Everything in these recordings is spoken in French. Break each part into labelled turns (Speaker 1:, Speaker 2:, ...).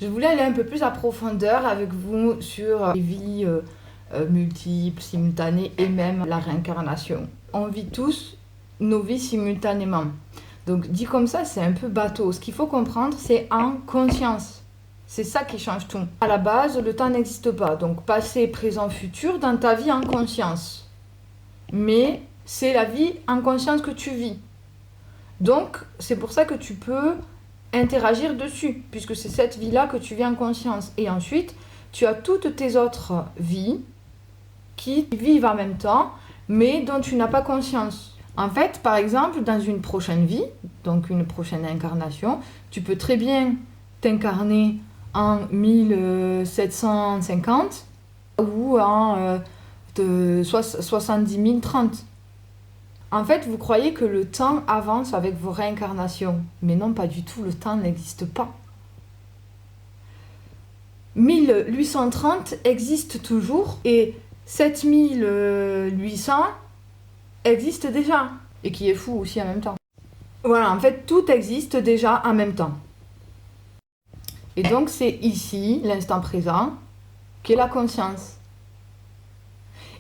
Speaker 1: Je voulais aller un peu plus à profondeur avec vous sur les vies multiples, simultanées et même la réincarnation. On vit tous nos vies simultanément. Donc dit comme ça, c'est un peu bateau. Ce qu'il faut comprendre, c'est en conscience. C'est ça qui change tout. À la base, le temps n'existe pas. Donc passé, présent, futur, dans ta vie en conscience. Mais c'est la vie en conscience que tu vis. Donc c'est pour ça que tu peux interagir dessus, puisque c'est cette vie-là que tu vis en conscience. Et ensuite, tu as toutes tes autres vies qui vivent en même temps, mais dont tu n'as pas conscience. En fait, par exemple, dans une prochaine vie, donc une prochaine incarnation, tu peux très bien t'incarner en 1750 ou en 70 030. En fait, vous croyez que le temps avance avec vos réincarnations, mais non, pas du tout, le temps n'existe pas. 1830 existe toujours et 7800 existe déjà, et qui est fou aussi en même temps. Voilà, en fait, tout existe déjà en même temps. Et donc, c'est ici, l'instant présent, qu'est la conscience.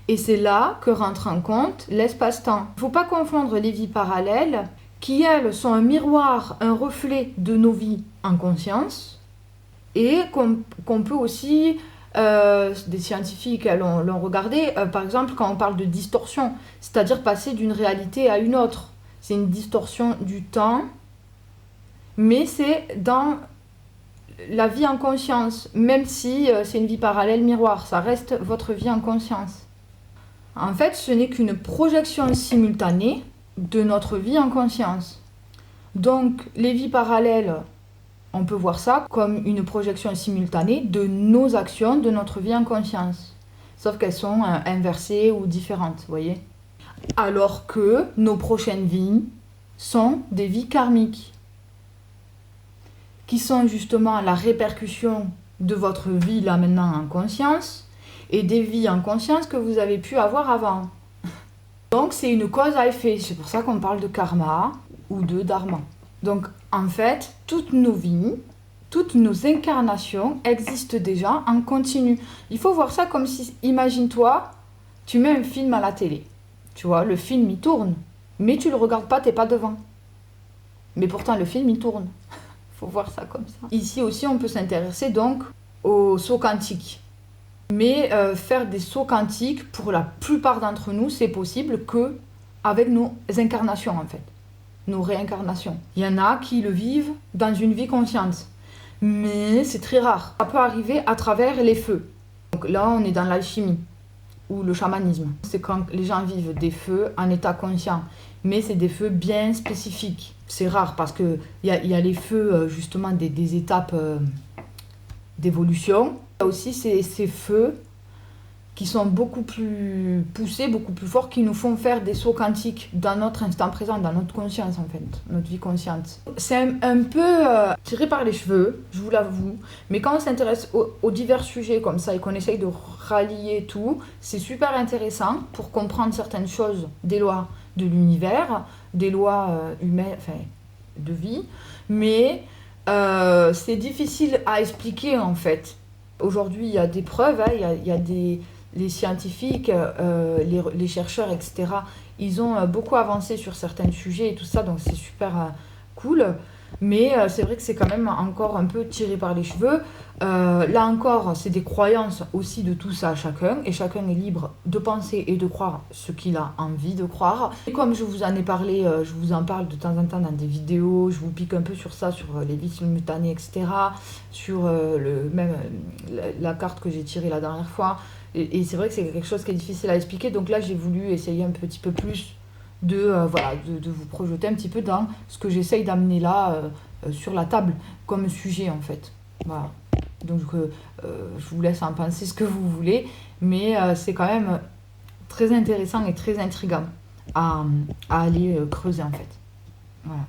Speaker 1: Et c'est là que rentre en compte l'espace-temps. Il ne faut pas confondre les vies parallèles, qui, elles, sont un miroir, un reflet de nos vies en conscience, et qu'on peut aussi... des scientifiques l'ont regardé, par exemple quand on parle de distorsion, c'est-à-dire passer d'une réalité à une autre. C'est une distorsion du temps, mais c'est dans la vie en conscience, même si c'est une vie parallèle miroir, ça reste votre vie en conscience. En fait, ce n'est qu'une projection simultanée de notre vie en conscience. Donc, les vies parallèles, on peut voir ça comme une projection simultanée de nos actions, de notre vie en conscience. Sauf qu'elles sont inversées ou différentes, vous voyez. Alors que nos prochaines vies sont des vies karmiques, qui sont justement la répercussion de votre vie là maintenant en conscience, et des vies en conscience que vous avez pu avoir avant. Donc c'est une cause à effet, c'est pour ça qu'on parle de karma ou de dharma. Donc en fait, toutes nos vies, toutes nos incarnations existent déjà en continu. Il faut voir ça comme si, imagine-toi, tu mets un film à la télé. Tu vois, le film il tourne, mais tu le regardes pas, t'es pas devant. Mais pourtant le film il tourne. Il faut voir ça comme ça. Ici aussi on peut s'intéresser donc au saut quantique. Mais faire des sauts quantiques, pour la plupart d'entre nous, c'est possible que avec nos incarnations en fait. Nos réincarnations. Il y en a qui le vivent dans une vie consciente. Mais c'est très rare. Ça peut arriver à travers les feux. Donc là, on est dans l'alchimie ou le chamanisme. C'est quand les gens vivent des feux en état conscient. Mais c'est des feux bien spécifiques. C'est rare parce qu'il y a les feux justement des étapes d'évolution. Il y a aussi ces feux qui sont beaucoup plus poussés, beaucoup plus forts, qui nous font faire des sauts quantiques dans notre instant présent, dans notre conscience en fait, notre vie consciente. C'est un peu tiré par les cheveux, je vous l'avoue, mais quand on s'intéresse aux divers sujets comme ça et qu'on essaye de rallier tout, c'est super intéressant pour comprendre certaines choses des lois de l'univers, des lois humaines, enfin de vie, mais c'est difficile à expliquer en fait. Aujourd'hui, il y a des preuves, hein, il y a les scientifiques, les chercheurs, etc. Ils ont beaucoup avancé sur certains sujets et tout ça, donc c'est super cool. Mais c'est vrai que c'est quand même encore un peu tiré par les cheveux. Là encore, c'est des croyances aussi de tout ça à chacun. Et chacun est libre de penser et de croire ce qu'il a envie de croire. Et comme je vous en ai parlé, je vous en parle de temps en temps dans des vidéos. Je vous pique un peu sur ça, sur les vies simultanées, etc. Sur la carte que j'ai tirée la dernière fois. Et c'est vrai que c'est quelque chose qui est difficile à expliquer. Donc là, j'ai voulu essayer un petit peu plus de vous projeter un petit peu dans ce que j'essaye d'amener là sur la table comme sujet en fait. Voilà. Donc je vous laisse en penser ce que vous voulez, mais c'est quand même très intéressant et très intriguant à aller creuser en fait. Voilà.